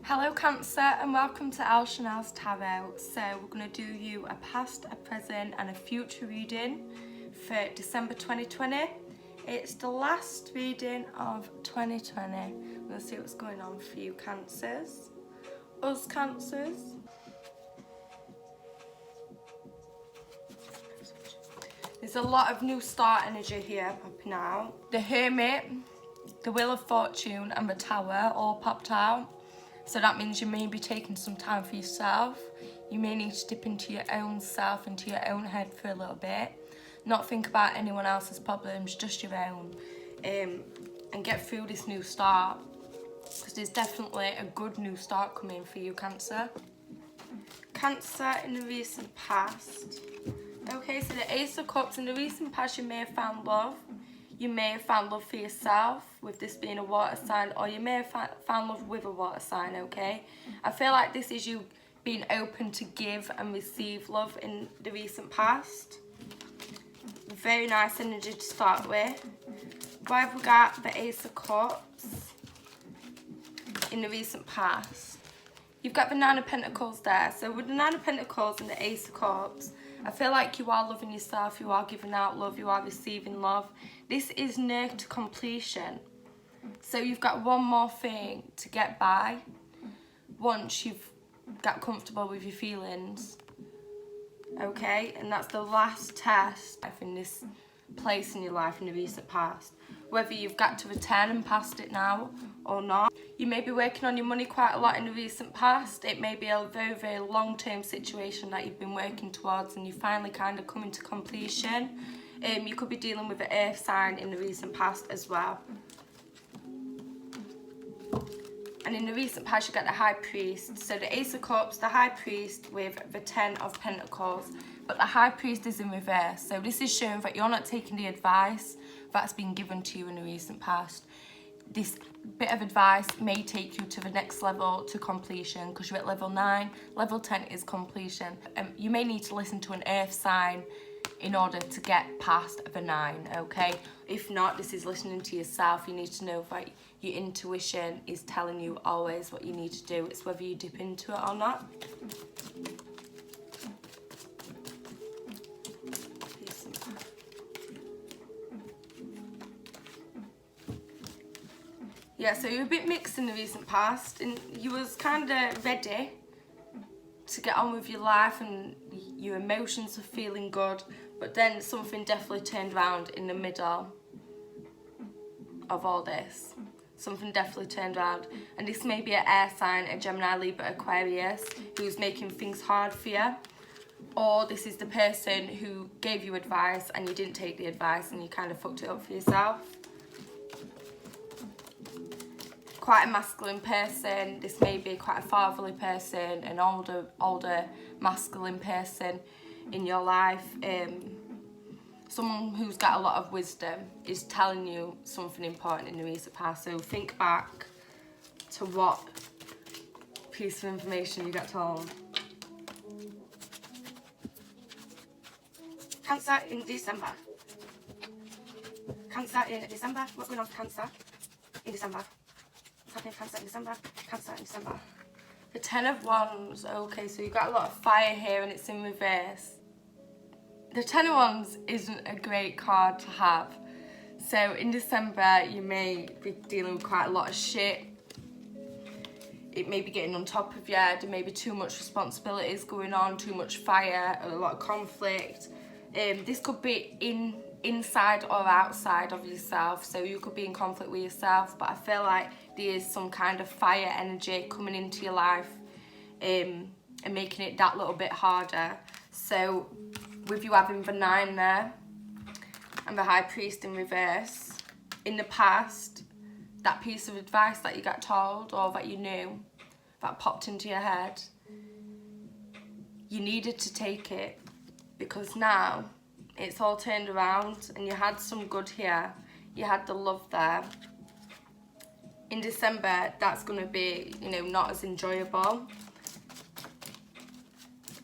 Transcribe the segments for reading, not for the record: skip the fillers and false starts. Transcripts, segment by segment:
Hello Cancer and welcome to elchanelx Tarot. So we're going to do you a past, a present and a future reading for December 2020. It's the last reading of 2020. We're going to see what's going on for you Cancers. Us Cancers. There's a lot of new start energy here popping out. The Hermit, the Wheel of Fortune and the Tower all popped out. So that means you may be taking some time for yourself. You may need to dip into your own self, into your own head for a little bit. Not think about anyone else's problems, just your own. And get through this new start. Because there's definitely a good new start coming for you, Cancer. Cancer in the recent past. Okay, so the Ace of Cups, in the recent past you may have found love. You may have found love for yourself, with this being a water sign, or you may have found love with a water sign, okay? I feel like this is you being open to give and receive love in the recent past. Very nice energy to start with. Why have we got the Ace of Cups in the recent past? You've got the Nine of Pentacles there. So with the Nine of Pentacles and the Ace of Cups, I feel like you are loving yourself, you are giving out love, you are receiving love. This is near to completion. So you've got one more thing to get by once you've got comfortable with your feelings. Okay, and that's the last test in this place in your life in the recent past. Whether you've got to return and past it now or not. You may be working on your money quite a lot in the recent past. It may be a very, very long-term situation that you've been working towards and you finally kind of coming to completion. You could be dealing with an earth sign in the recent past as well. And in the recent past you got the High Priest. So the Ace of Cups, the High Priest with the Ten of Pentacles. But the High Priest is in reverse. So this is showing that you're not taking the advice that's been given to you in the recent past. This bit of advice may take you to the next level, to completion, because you're at level 9. Level 10 is completion. You may need to listen to an earth sign in order to get past the 9, okay? If not, this is listening to yourself. You need to know that your intuition is telling you always what you need to do. It's whether you dip into it or not. Yeah, so you're a bit mixed in the recent past and you was kind of ready to get on with your life and your emotions were feeling good, but then something definitely turned around in the middle of all this. Something definitely turned around, and this may be an air sign, a Gemini, Libra, Aquarius, who's making things hard for you, or this is the person who gave you advice and you didn't take the advice and you kind of fucked it up for yourself. Quite a masculine person. This may be quite a fatherly person, an older masculine person in your life. Someone who's got a lot of wisdom is telling you something important in the recent past. So think back to what piece of information you got told. Cancer in December. Cancer in December. What's going on for Cancer in December? Cancer in December, Cancer in December. The Ten of Wands, okay, so you've got a lot of fire here and it's in reverse. The Ten of Wands isn't a great card to have. So in December, you may be dealing with quite a lot of shit. It may be getting on top of you, there may be too much responsibilities going on, too much fire, a lot of conflict. This could be inside or outside of yourself, so you could be in conflict with yourself, but I feel like there is some kind of fire energy coming into your life and making it that little bit harder. So with you having the 9 there and the High Priest in reverse, in the past, that piece of advice that you got told or that you knew that popped into your head, you needed to take it, because now it's all turned around and you had some good here, you had the love there. In December, that's going to be, you know, not as enjoyable.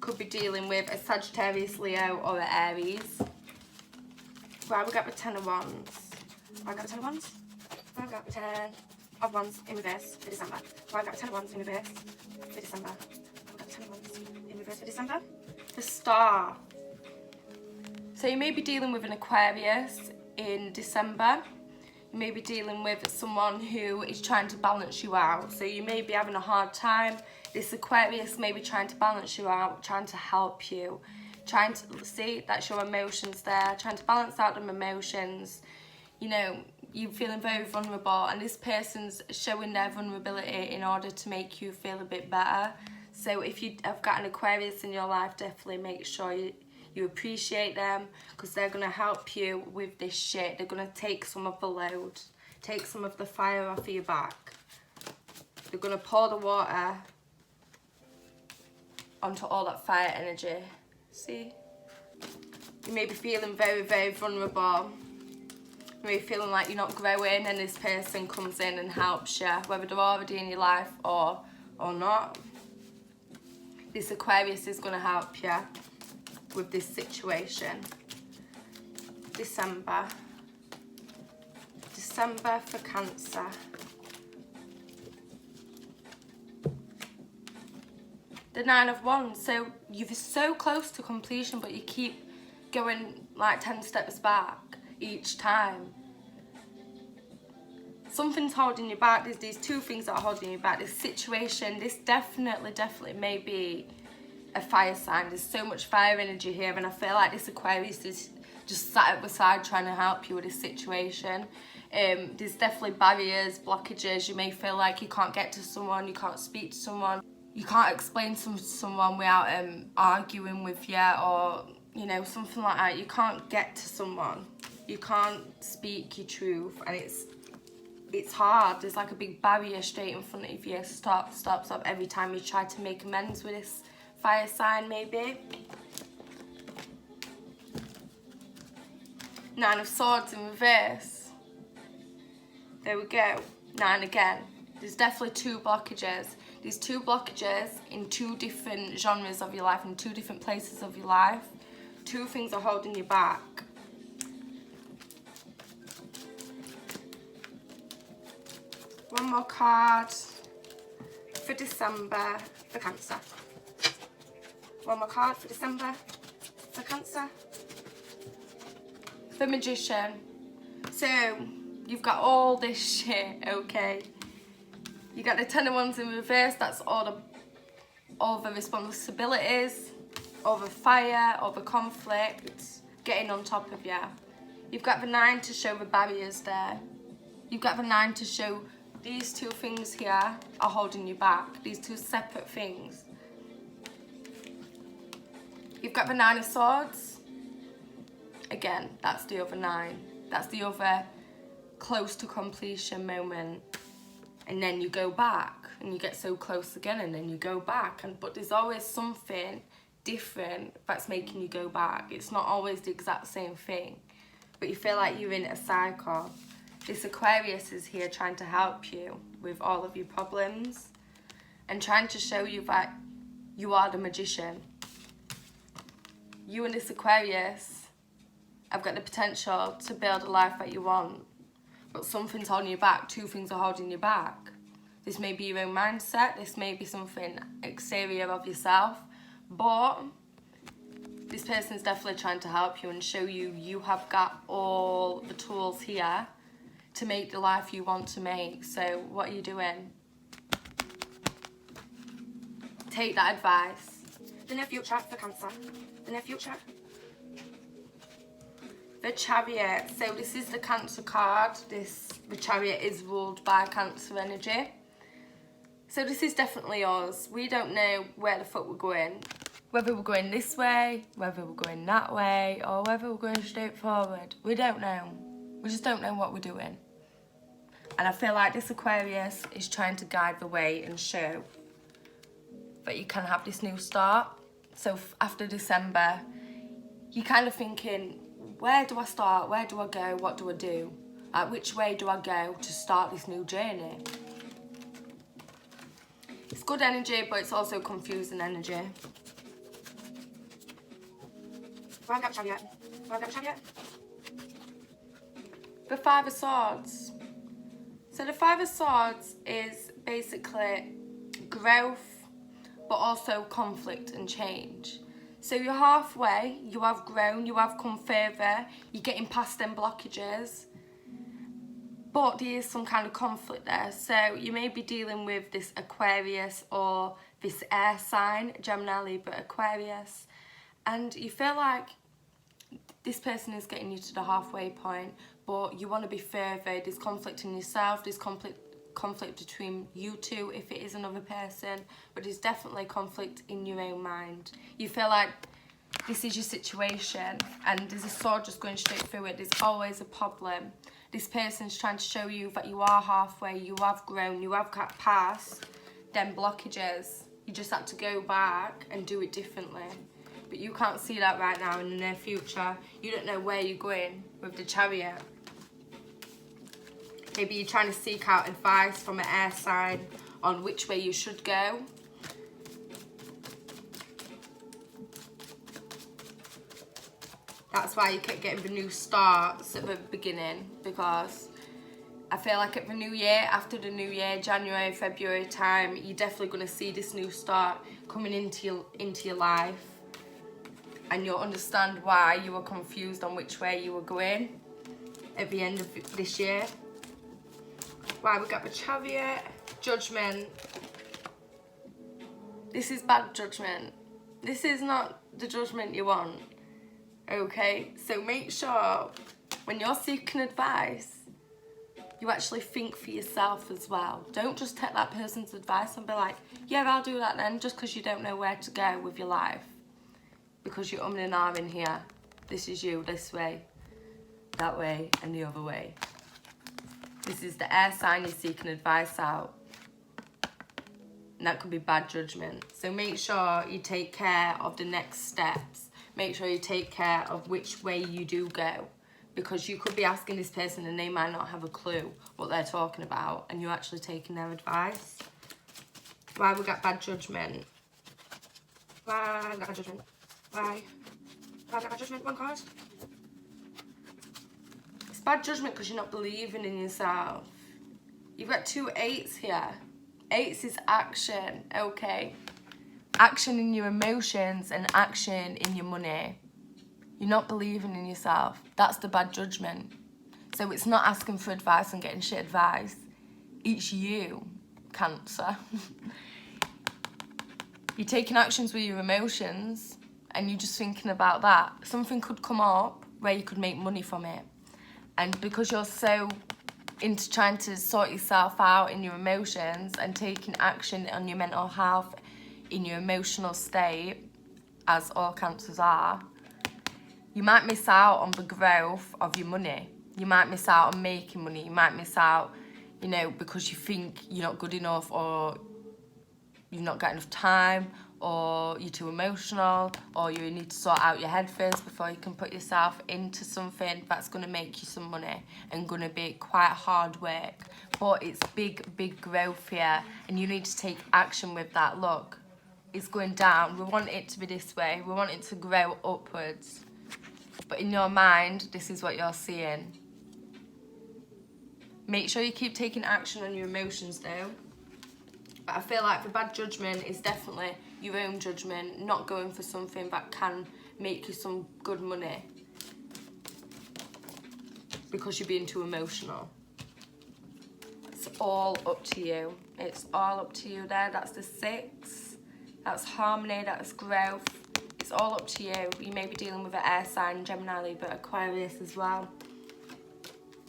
Could be dealing with a Sagittarius, Leo or an Aries. Right, we got the Ten of Wands. I got the Ten of Wands. I got the 10 of Wands in reverse for December. Well, I've got the Ten of Wands in reverse for December. I've got the Ten of Wands in reverse for December. The Star. So you may be dealing with an Aquarius in December. You may be dealing with someone who is trying to balance you out. So you may be having a hard time. This Aquarius may be trying to balance you out, trying to help you. Trying to see, that's your emotions there, trying to balance out them emotions. You know, you're feeling very vulnerable, and this person's showing their vulnerability in order to make you feel a bit better. So if you have got an Aquarius in your life, definitely make sure you appreciate them, because they're going to help you with this shit. They're going to take some of the load, take some of the fire off of your back. They're going to pour the water onto all that fire energy. See? You may be feeling very, very vulnerable. You may be feeling like you're not growing, and this person comes in and helps you, whether they're already in your life or not. This Aquarius is going to help you with this situation. December for Cancer. The Nine of Wands. So you're so close to completion, but you keep going like 10 steps back each time. Something's holding you back. There's these two things that are holding you back. This situation, this definitely may be a fire sign. There's so much fire energy here, and I feel like this Aquarius is just sat at the side trying to help you with this situation. There's definitely barriers, blockages. You may feel like you can't get to someone, you can't speak to someone, you can't explain to someone without arguing with you, or you know, something like that. You can't get to someone, you can't speak your truth, and it's hard. There's like a big barrier straight in front of you. Stop every time you try to make amends with this fire sign, maybe. Nine of Swords in reverse. There we go. 9 again. There's definitely two blockages. These two blockages in two different genres of your life, in two different places of your life. Two things are holding you back. One more card for December for Cancer. One more card for December for Cancer. The Magician. So you've got all this shit, okay? You got the Ten of Wands in reverse. That's all the responsibilities, all the fire, all the conflict, getting on top of you. You've got the 9 to show the barriers there. You've got the 9 to show these two things here are holding you back. These two separate things. You've got the 9 of Swords. Again, that's the other 9. That's the other close to completion moment. And then you go back and you get so close again, and then you go back. But there's always something different that's making you go back. It's not always the exact same thing, but you feel like you're in a cycle. This Aquarius is here trying to help you with all of your problems and trying to show you that you are the magician. You and this Aquarius have got the potential to build a life that you want, but something's holding you back. Two things are holding you back. This may be your own mindset, this may be something exterior of yourself, but this person's definitely trying to help you and show you you have got all the tools here to make the life you want to make. So what are you doing? Take that advice. The near future for Cancer. The near future. The Chariot. So this is the Cancer card. The Chariot is ruled by Cancer energy. So this is definitely us. We don't know where the fuck we're going. Whether we're going this way, whether we're going that way, or whether we're going straight forward. We don't know. We just don't know what we're doing. And I feel like this Aquarius is trying to guide the way and show that you can have this new start. So after December, you're kind of thinking, where do I start? Where do I go? What do I do? Which way do I go to start this new journey? It's good energy, but it's also confusing energy. Where have I got Chariot? Where have I got Chariot? The 5 of Swords. So the Five of Swords is basically growth, but also conflict and change. So you're halfway, you have grown, you have come further, you're getting past them blockages, but there is some kind of conflict there. So you may be dealing with this Aquarius or this air sign, Gemini, Libra, Aquarius, and you feel like this person is getting you to the halfway point, but you want to be further. There's conflict in yourself, there's conflict between you two if it is another person, but there's definitely conflict in your own mind. You feel like this is your situation and there's a sword just going straight through it. There's always a problem. This person's trying to show you that you are halfway, you have grown, you have got past them blockages. You just have to go back and do it differently. But you can't see that right now in the near future. You don't know where you're going with the Chariot. Maybe you're trying to seek out advice from an air sign on which way you should go. That's why you keep getting the new starts at the beginning, because I feel like at the new year, after the new year, January, February time, you're definitely going to see this new start coming into your life. And you'll understand why you were confused on which way you were going at the end of this year. Why we got the Chariot, Judgment. This is bad judgment. This is not the judgment you want. Okay, so make sure when you're seeking advice, you actually think for yourself as well. Don't just take that person's advice and be like, yeah, I'll do that then, just because you don't know where to go with your life. Because you're umming and ahhing here. This is you, this way, that way, and the other way. This is the air sign you're seeking advice out. And that could be bad judgment. So make sure you take care of the next steps. Make sure you take care of which way you do go. Because you could be asking this person and they might not have a clue what they're talking about. And you're actually taking their advice. Why we got bad judgment? Why we got bad judgment? Why? Why got bad judgment? One card. It's bad judgment because you're not believing in yourself. You've got 2 8s here. 8s is action, okay? Action in your emotions and action in your money. You're not believing in yourself. That's the bad judgment. So it's not asking for advice and getting shit advice. It's you, Cancer. You're taking actions with your emotions and you're just thinking about that. Something could come up where you could make money from it. And because you're so into trying to sort yourself out in your emotions and taking action on your mental health in your emotional state, as all Cancers are, you might miss out on the growth of your money. You might miss out on making money. You might miss out, you know, because you think you're not good enough, or you've not got enough time, or you're too emotional, or you need to sort out your head first before you can put yourself into something that's going to make you some money and going to be quite hard work. But it's big growth here, and you need to take action with that. Look, it's going down. We want it to be this way. We want it to grow upwards. But in your mind, this is what you're seeing. Make sure you keep taking action on your emotions though. But I feel like the bad judgment is definitely your own judgment, not going for something that can make you some good money because you're being too emotional. It's all up to you. It's all up to you there. That's the 6. That's harmony, that's growth. It's all up to you. You may be dealing with an air sign, Gemini, Libra, Aquarius as well.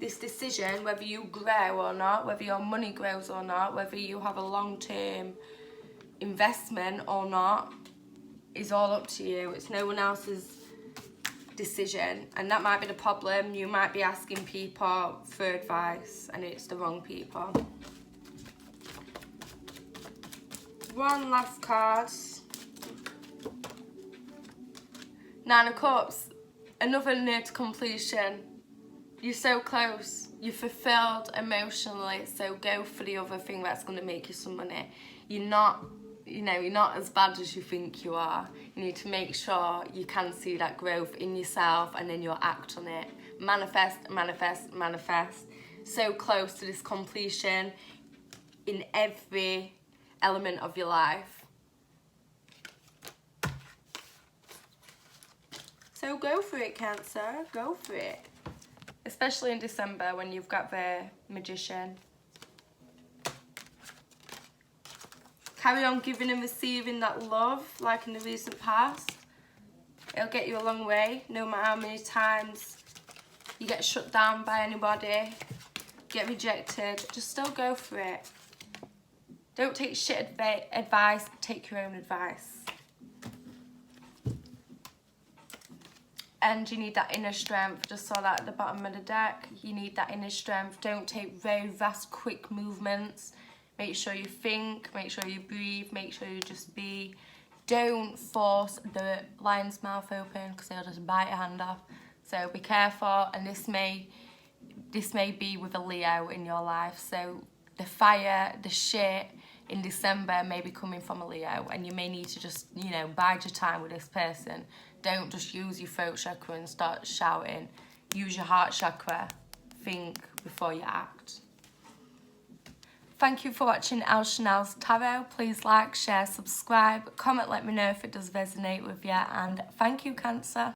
This decision, whether you grow or not, whether your money grows or not, whether you have a long-term investment or not, is all up to you. It's no one else's decision. And that might be the problem. You might be asking people for advice and it's the wrong people. One last card. 9 of Cups. Another near to completion. You're so close. You're fulfilled emotionally, so go for the other thing that's going to make you some money. You're not, you know, you're not as bad as you think you are. You need to make sure you can see that growth in yourself and then you'll act on it. Manifest, manifest, manifest. so close to this completion in every element of your life. So go for it, Cancer, go for it. Especially in December when you've got the Magician. Carry on giving and receiving that love like in the recent past. It'll get you a long way, no matter how many times you get shut down by anybody, get rejected, just still go for it. Don't take shit advice, take your own advice. And you need that inner strength. Just saw that at the bottom of the deck. You need that inner strength. Don't take very vast, quick movements. Make sure you think, make sure you breathe, make sure you just be. Don't force the lion's mouth open because they'll just bite your hand off. So be careful, and this may be with a Leo in your life. So the fire, the shit in December may be coming from a Leo, and you may need to just, you know, bide your time with this person. Don't just use your throat chakra and start shouting. Use your heart chakra. Think before you act. Thank you for watching elchanelx Tarot. Please like, share, subscribe, comment, let me know if it does resonate with you, and thank you, Cancer.